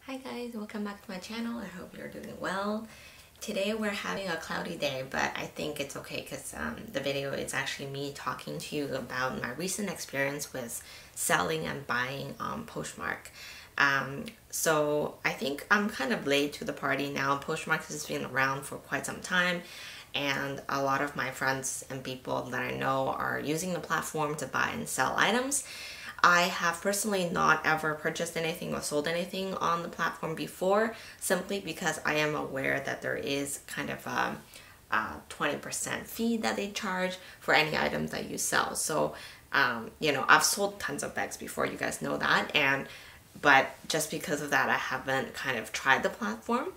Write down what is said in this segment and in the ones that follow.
Hi guys, welcome back to my channel. I hope you're doing well. Today we're having a cloudy day, but I think it's okay because the video is actually me talking to you about my recent experience with selling and buying on Poshmark. So I think I'm kind of late to the party now. Poshmark has been around for quite some time, and a lot of my friends and people that I know are using the platform to buy and sell items. I have personally not ever purchased anything or sold anything on the platform before, simply because I am aware that there is kind of a 20% fee that they charge for any items that you sell. So, you know, I've sold tons of bags before, you guys know that, but just because of that, I haven't kind of tried the platform.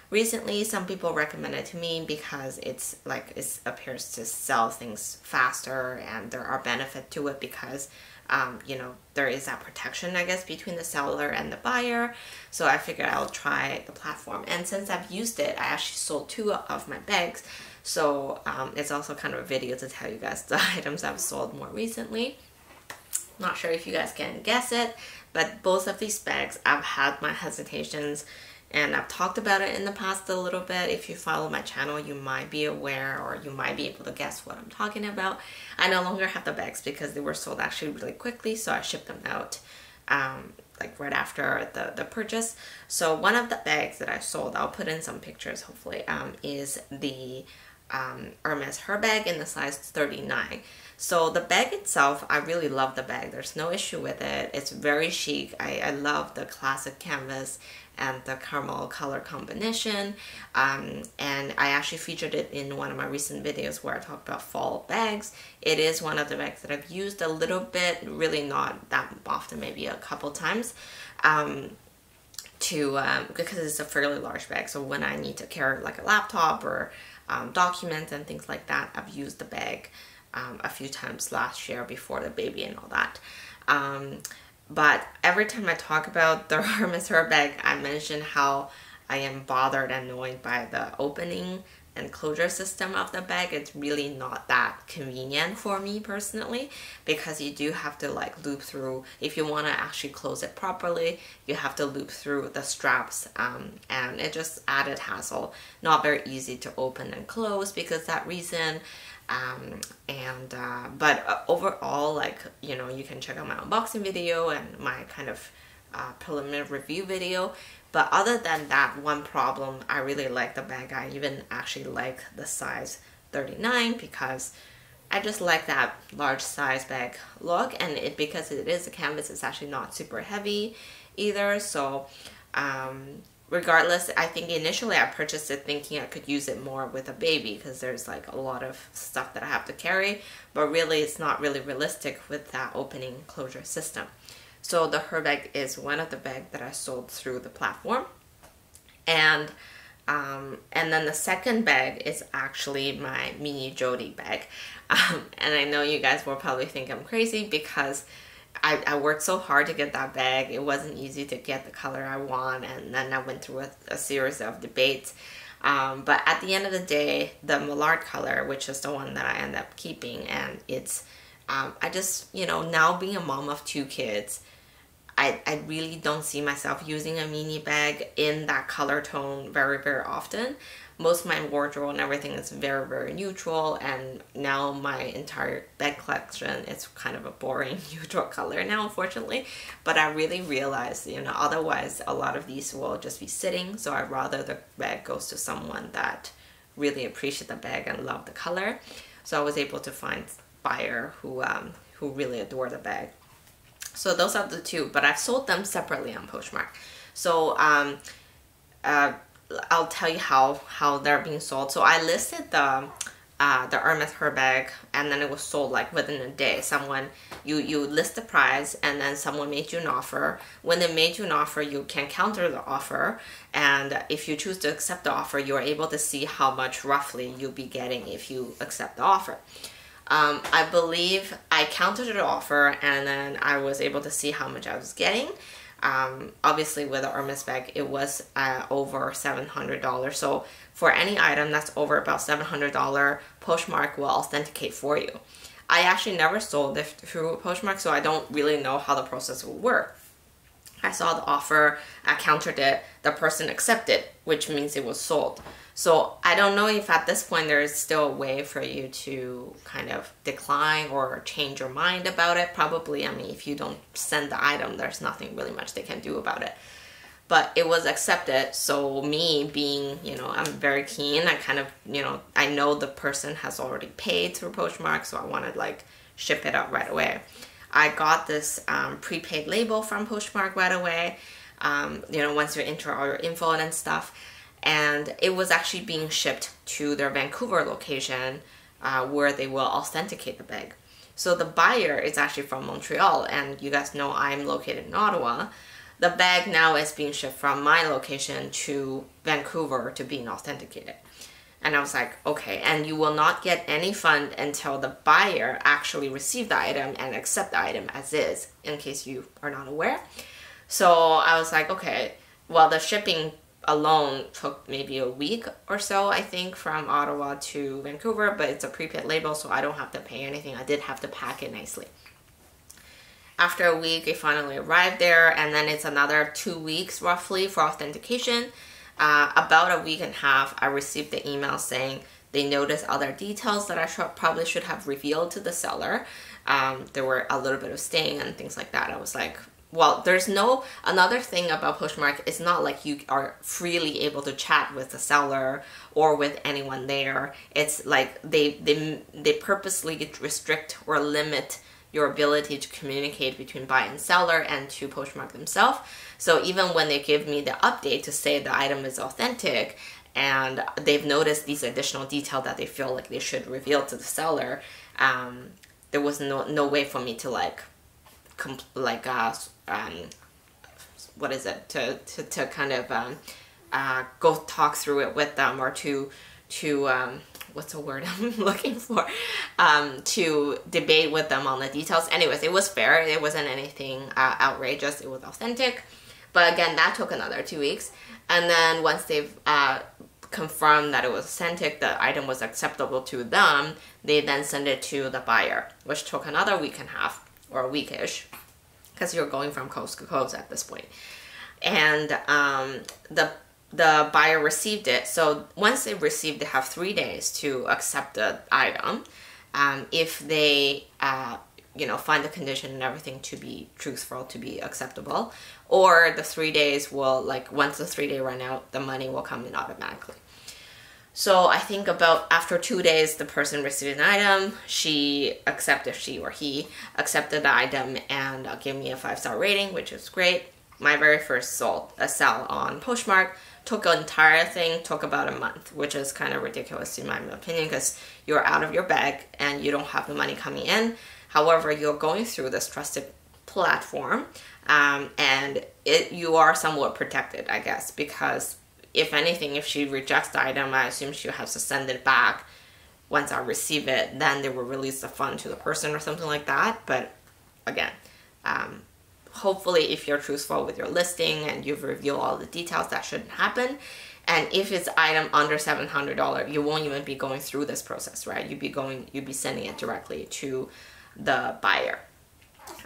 Recently, some people recommended it to me because it appears to sell things faster, and there are benefits to it because you know, there is that protection, I guess, between the seller and the buyer. So I figured I'll try the platform. And since I've used it, I actually sold 2 of my bags. So it's also kind of a video to tell you guys the items I've sold more recently. Not sure if you guys can guess it, but both of these bags, I've had my hesitations, and I've talked about it in the past a little bit. If you follow my channel, you might be aware, or you might be able to guess what I'm talking about. I no longer have the bags because they were sold actually really quickly, so I shipped them out like right after the purchase. So one of the bags that I sold, I'll put in some pictures hopefully, is the Hermes Her Bag in the size 39. So the bag itself, I really love the bag. There's no issue with it. It's very chic. I love the classic canvas and the caramel color combination. And I actually featured it in one of my recent videos where I talked about fall bags. It is one of the bags that I've used a little bit, really not that often, maybe a couple times. Because it's a fairly large bag, so when I need to carry like a laptop or documents and things like that, I've used the bag a few times last year before the baby and all that. But every time I talk about the Hermes Her Bag, I mention how I am bothered and annoyed by the opening and closure system of the bag. It's really not that convenient for me personally, because you do have to like loop through, if you want to actually close it properly, you have to loop through the straps, and it just added hassle. Not very easy to open and close because of that reason. But overall, like, you know, you can check out my unboxing video and my kind of preliminary review video. But other than that one problem, I really like the bag. I even actually like the size 39 because I just like that large size bag look, and because it is a canvas, it's actually not super heavy either. So regardless, I think initially I purchased it thinking I could use it more with a baby because there's like a lot of stuff that I have to carry, but really it's not really realistic with that opening closure system. So the Her Bag is one of the bags that I sold through the platform. And then the second bag is actually my mini Jody bag. And I know you guys will probably think I'm crazy because I worked so hard to get that bag. It wasn't easy to get the color I want, and then I went through a series of debates. But at the end of the day, the Millard color, which is the one that I end up keeping, and it's, I just, you know, now being a mom of 2 kids, I really don't see myself using a mini bag in that color tone very, very often. Most of my wardrobe and everything is very, very neutral, and now my entire bag collection is kind of a boring neutral color now, unfortunately. But I really realized, you know, otherwise a lot of these will just be sitting, so I'd rather the bag goes to someone that really appreciates the bag and love the color. So I was able to find a buyer who really adore the bag. So those are the 2, but I've sold them separately on Poshmark. So I'll tell you how they're being sold. So I listed the Hermes Her Bag, and then it was sold like within a day. You list the price, and then someone made you an offer. When they made you an offer, you can counter the offer, and if you choose to accept the offer, you are able to see how much roughly you'll be getting if you accept the offer. I believe I counted the offer, and then I was able to see how much I was getting. Obviously with the Hermes bag, it was over $700. So for any item that's over about $700, Poshmark will authenticate for you. I actually never sold it through Poshmark, so I don't really know how the process will work. I saw the offer, I countered it, the person accepted, which means it was sold. So I don't know if at this point there is still a way for you to kind of decline or change your mind about it. Probably, I mean, if you don't send the item, there's nothing really much they can do about it. But it was accepted, so me being, you know, I'm very keen, I kind of, you know, I know the person has already paid through Poshmark, so I wanted like ship it out right away. I got this prepaid label from Poshmark right away, you know, once you enter all your info and stuff. And it was actually being shipped to their Vancouver location where they will authenticate the bag. So the buyer is actually from Montreal, and you guys know I'm located in Ottawa. The bag now is being shipped from my location to Vancouver to being authenticated. And I was like, okay, and you will not get any fund until the buyer actually receive the item and accept the item as is, in case you are not aware. So I was like, okay, well, the shipping alone took maybe a week or so, I think, from Ottawa to Vancouver, but it's a prepaid label, so I don't have to pay anything. I did have to pack it nicely. After a week, it finally arrived there, and then it's another 2 weeks roughly for authentication. About a week and a half, I received the email saying they noticed other details that I probably should have revealed to the seller. There were a little bit of stain and things like that. I was like, well, there's no, another thing about Poshmark, it's not like you are freely able to chat with the seller or with anyone there. It's like they purposely restrict or limit your ability to communicate between buyer and seller and to Poshmark themselves. So even when they give me the update to say the item is authentic and they've noticed these additional details that they feel like they should reveal to the seller, there was no way for me to like what is it, to kind of go talk through it with them, or to what's the word I'm looking for, to debate with them on the details. Anyways, it was fair. It wasn't anything outrageous. It was authentic. But again, that took another 2 weeks. And then once they've confirmed that it was authentic, the item was acceptable to them, they then send it to the buyer, which took another week and a half or a weekish, because you're going from coast to coast at this point. And the buyer received it. So once they received, they have 3 days to accept the item. If they you know, find the condition and everything to be truthful, to be acceptable, or the 3 days will, like, once the 3 day run out, the money will come in automatically. So I think about after 2 days, the person received an item, she or he accepted the item and gave me a 5-star rating, which is great. My very first sell on Poshmark took an entire thing, took about a month, which is kind of ridiculous in my opinion, because you're out of your bag and you don't have the money coming in. However, you're going through this trusted platform, and you are somewhat protected, I guess, because if anything, if she rejects the item, I assume she has to send it back. Once I receive it, then they will release the fund to the person or something like that. But again, hopefully if you're truthful with your listing and you've revealed all the details, that shouldn't happen. And if it's item under $700, you won't even be going through this process, right? You'd be sending it directly to the buyer.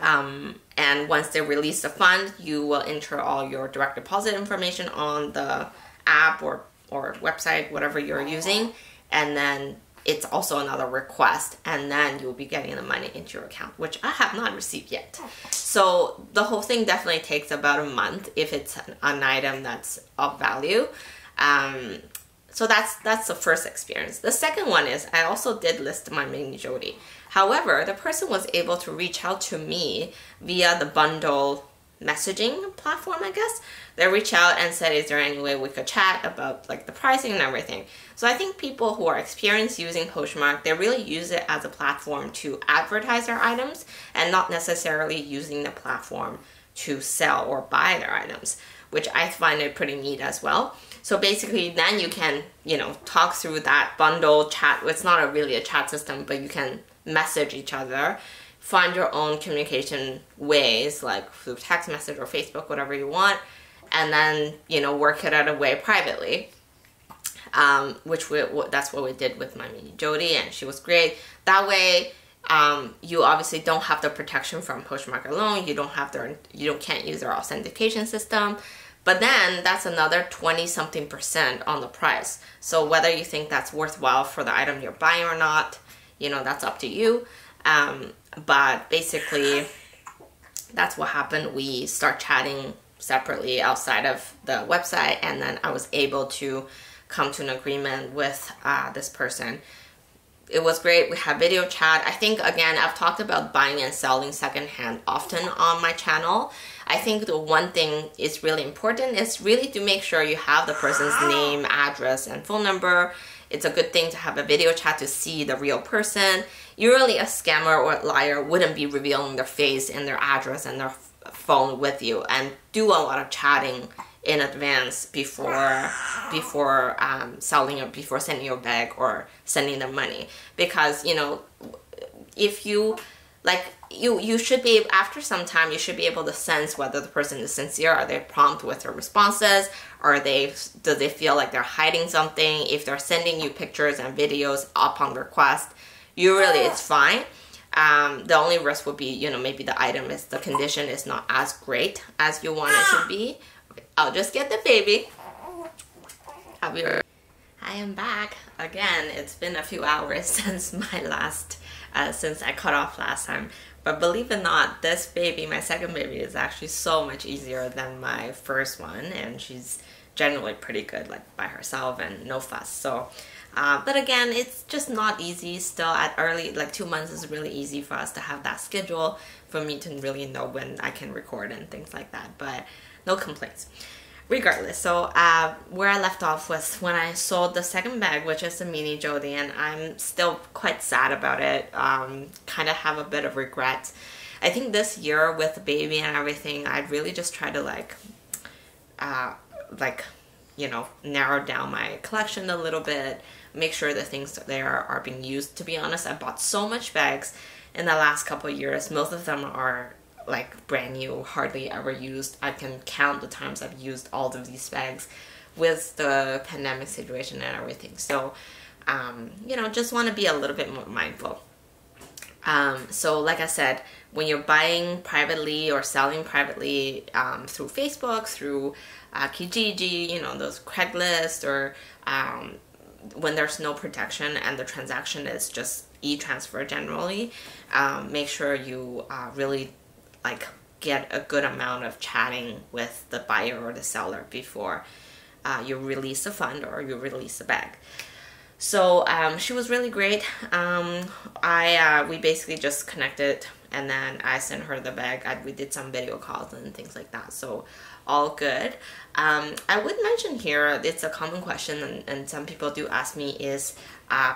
And once they release the fund, you will enter all your direct deposit information on the app or website, whatever you're using, and then it's also another request, and then you'll be getting the money into your account, which I have not received yet. So the whole thing definitely takes about a month if it's an item that's of value. So that's the first experience. The second one is I also did list my mini Jody. However, the person was able to reach out to me via the bundle messaging platform, I guess. They reached out and said, is there any way we could chat about like the pricing and everything? So I think people who are experienced using Poshmark, they really use it as a platform to advertise their items and not necessarily using the platform to sell or buy their items, which I find it pretty neat as well. So basically then you can, you know, talk through that bundle chat. It's not really a chat system, but you can message each other, find your own communication ways, like through text message or Facebook, whatever you want, and then, you know, work it out a way privately. That's what we did with my mini Jody, and she was great. That way, You obviously don't have the protection from Poshmark alone. You can't use their authentication system. But then that's another 20 something % on the price. So whether you think that's worthwhile for the item you're buying or not, you know, that's up to you. But basically, that's what happened. We start chatting separately outside of the website, and then I was able to come to an agreement with this person. It was great. We had video chat. I think, again, I've talked about buying and selling secondhand often on my channel. I think the one thing is really important is really to make sure you have the person's name, address, and phone number. It's a good thing to have a video chat to see the real person. Usually a scammer or a liar wouldn't be revealing their face and their address and their phone with you, and do a lot of chatting in advance before selling or before sending your bag or sending them money. Because, you know, if you like, you should be, after some time, you should be able to sense whether the person is sincere. Are they prompt with their responses? Do they feel like they're hiding something? If they're sending you pictures and videos upon request, usually it's fine. The only risk would be, you know, maybe the condition is not as great as you want it to be. I'll just get the baby. I am back again. It's been a few hours since since I cut off last time. But believe it or not, this baby, my second baby, is actually so much easier than my first one, and she's generally pretty good, like by herself and no fuss. So, but again, it's just not easy still. At early, like 2 months is really easy for us to have that schedule, for me to really know when I can record and things like that. But no complaints. Regardless, so where I left off was when I sold the second bag, which is the mini Jody, and I'm still quite sad about it. Kind of have a bit of regret. I think this year with the baby and everything, I really just try to you know, narrow down my collection a little bit, make sure the things there are being used. To be honest, I bought so much bags in the last couple of years. Most of them are like brand new, hardly ever used. I can count the times I've used all of these bags with the pandemic situation and everything. So, you know, just want to be a little bit more mindful. So like I said, when you're buying privately or selling privately through Facebook, through Kijiji, you know, those Craigslist, or when there's no protection and the transaction is just e-transfer generally, make sure you really get a good amount of chatting with the buyer or the seller before you release a fund or you release a bag. So she was really great. We basically just connected, and then I sent her the bag. We did some video calls and things like that. So all good. I would mention here, it's a common question, and some people do ask me, is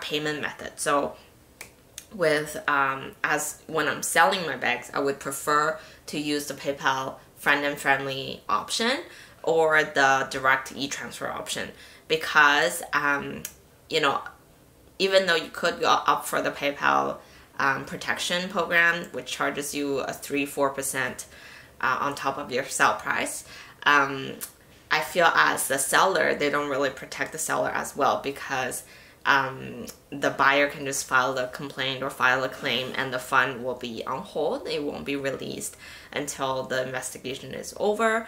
payment method. So with as when I'm selling my bags, I would prefer to use the PayPal friend and friendly option or the direct e-transfer option, because you know, even though you could go up for the PayPal protection program, which charges you a 3-4% on top of your sale price, I feel as the seller, they don't really protect the seller as well, because the buyer can just file a complaint or file a claim, and the fund will be on hold. It won't be released until the investigation is over.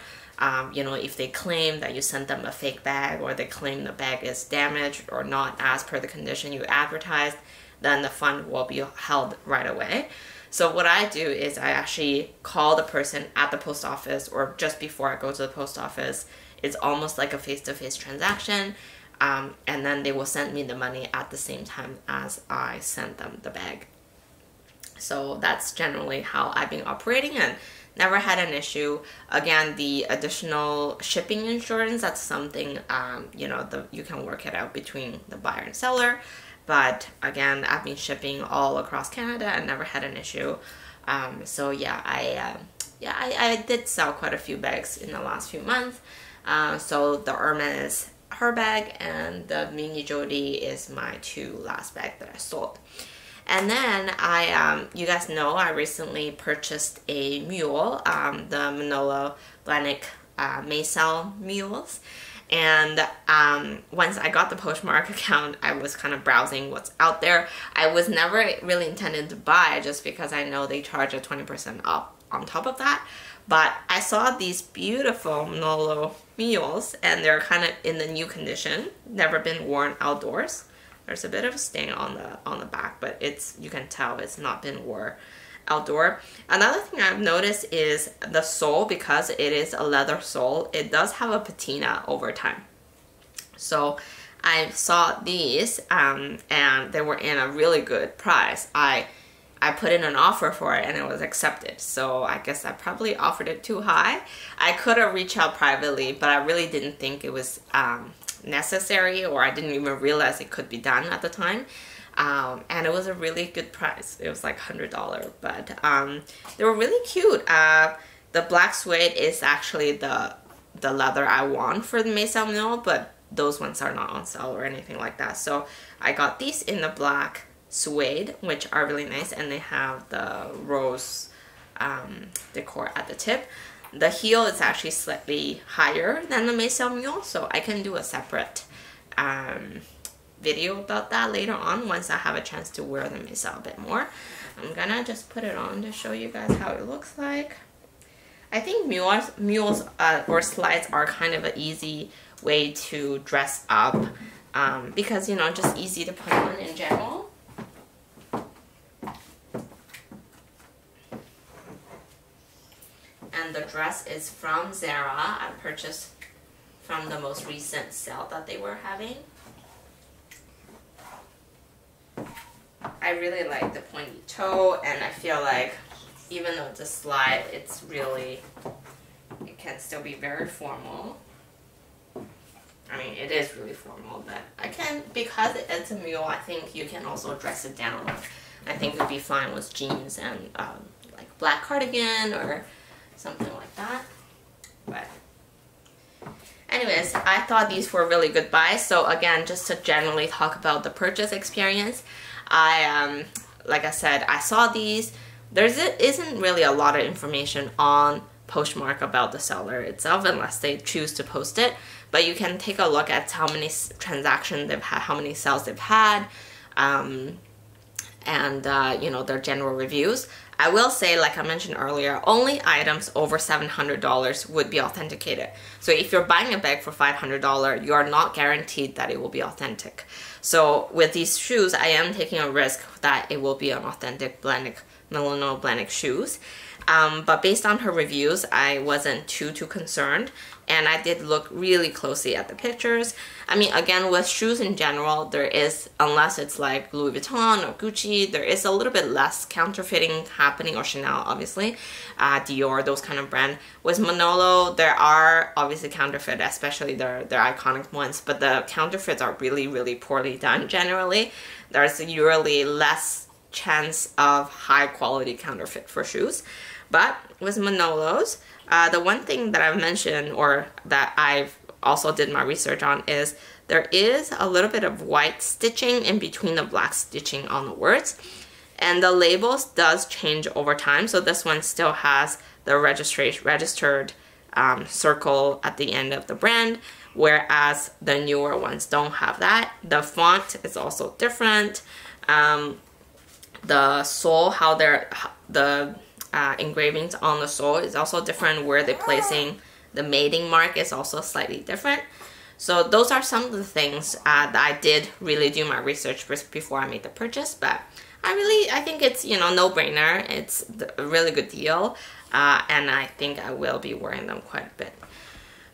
You know, if they claim that you sent them a fake bag, or they claim the bag is damaged or not as per the condition you advertised, then the fund will be held right away. So what I do is I actually call the person at the post office, or just before I go to the post office. It's almost like a face-to-face transaction. And then they will send me the money at the same time as I send them the bag. So that's generally how I've been operating, and never had an issue. Again, the additional shipping insurance, that's something, you know, you can work it out between the buyer and seller. But again, I've been shipping all across Canada and never had an issue. So yeah, I did sell quite a few bags in the last few months. So the Hermes Her Bag and the mini Jody is my two last bags that I sold. And then you guys know I recently purchased a mule, the Manolo Blahnik Maysal mules. And once I got the Poshmark account, I was kind of browsing what's out there. I was never really intended to buy just because I know they charge a 20% off on top of that. But I saw these beautiful Manolo mules, and they're kind of in the new condition, never been worn outdoors. There's a bit of a stain on the back, but you can tell it's not been worn outdoor. Another thing I've noticed is the sole, because it is a leather sole, it does have a patina over time. So I saw these and they were in a really good price. I put in an offer for it and it was accepted. So I guess I probably offered it too high. I could have reached out privately, but I really didn't think it was necessary, or I didn't even realize it could be done at the time. And it was a really good price. It was like $100, but they were really cute. The black suede is actually the leather I want for the Mesa Mule, but those ones are not on sale or anything like that. So I got these in the black suede, which are really nice, and they have the rose decor at the tip. The heel is actually slightly higher than the Mesa Mule, so I can do a separate video about that later on once I have a chance to wear the Mesa a bit more. I'm gonna just put it on to show you guys how it looks like. I think mules or slides are kind of an easy way to dress up because, you know, just easy to put on in general. And the dress is from Zara. I purchased from the most recent sale that they were having. I really like the pointy toe, and I feel like even though it's a slide, it can still be very formal. I mean, it is really formal, but because it's a mule, I think you can also dress it down. I think it would be fine with jeans and like black cardigan or something like that. But anyways, I thought these were really good buys. So again, just to generally talk about the purchase experience, like I said, I saw these. There isn't really a lot of information on Poshmark about the seller itself unless they choose to post it, but you can take a look at how many transactions they've had, how many sales they've had, and you know, their general reviews. I will say, like I mentioned earlier, only items over $700 would be authenticated. So if you're buying a bag for $500, you are not guaranteed that it will be authentic. So with these shoes, I am taking a risk that it will be an authentic Milano Blended shoes. But based on her reviews, I wasn't too concerned, and I did look really closely at the pictures. I mean, again, with shoes in general, there is, unless it's like Louis Vuitton or Gucci, there is a little bit less counterfeiting happening, or Chanel, obviously, Dior, those kind of brand. With Manolo, there are obviously counterfeit, especially their iconic ones, but the counterfeits are really poorly done generally. There's usually less chance of high quality counterfeit for shoes. But with Manolos, the one thing that I've mentioned, or that I've also did my research on, is there is a little bit of white stitching in between the black stitching on the words, and the labels does change over time. So this one still has the registered circle at the end of the brand, whereas the newer ones don't have that. The font is also different. The sole, how the engravings on the sole is also different. Where they're placing the mating mark is also slightly different. So those are some of the things that I did really do my research before I made the purchase. But I think it's, you know, no-brainer. It's a really good deal, and I think I will be wearing them quite a bit.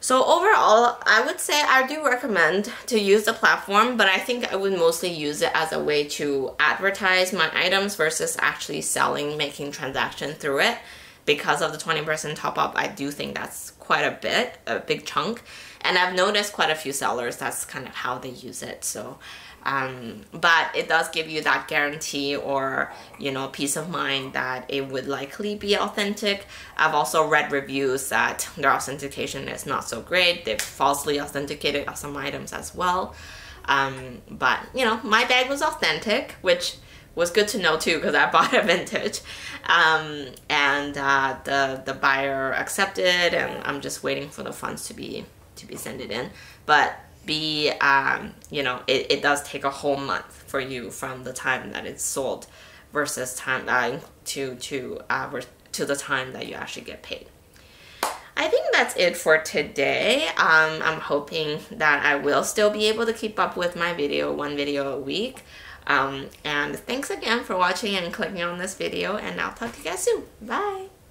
So overall, I would say I do recommend to use the platform, but I think I would mostly use it as a way to advertise my items versus actually selling, making transactions through it. Because of the 20% top up, I do think that's quite a big chunk. And I've noticed quite a few sellers, that's kind of how they use it. So, but it does give you that guarantee, or, you know, peace of mind that it would likely be authentic. I've also read reviews that their authentication is not so great. They've falsely authenticated some items as well. But, you know, my bag was authentic, which was good to know too, because I bought a vintage. And the buyer accepted, and I'm just waiting for the funds to be to be sent it in. But B, you know, it does take a whole month for you from the time that it's sold versus time to the time that you actually get paid. I think that's it for today. I'm hoping that I will still be able to keep up with my one video a week. And thanks again for watching and clicking on this video, and I'll talk to you guys soon. Bye!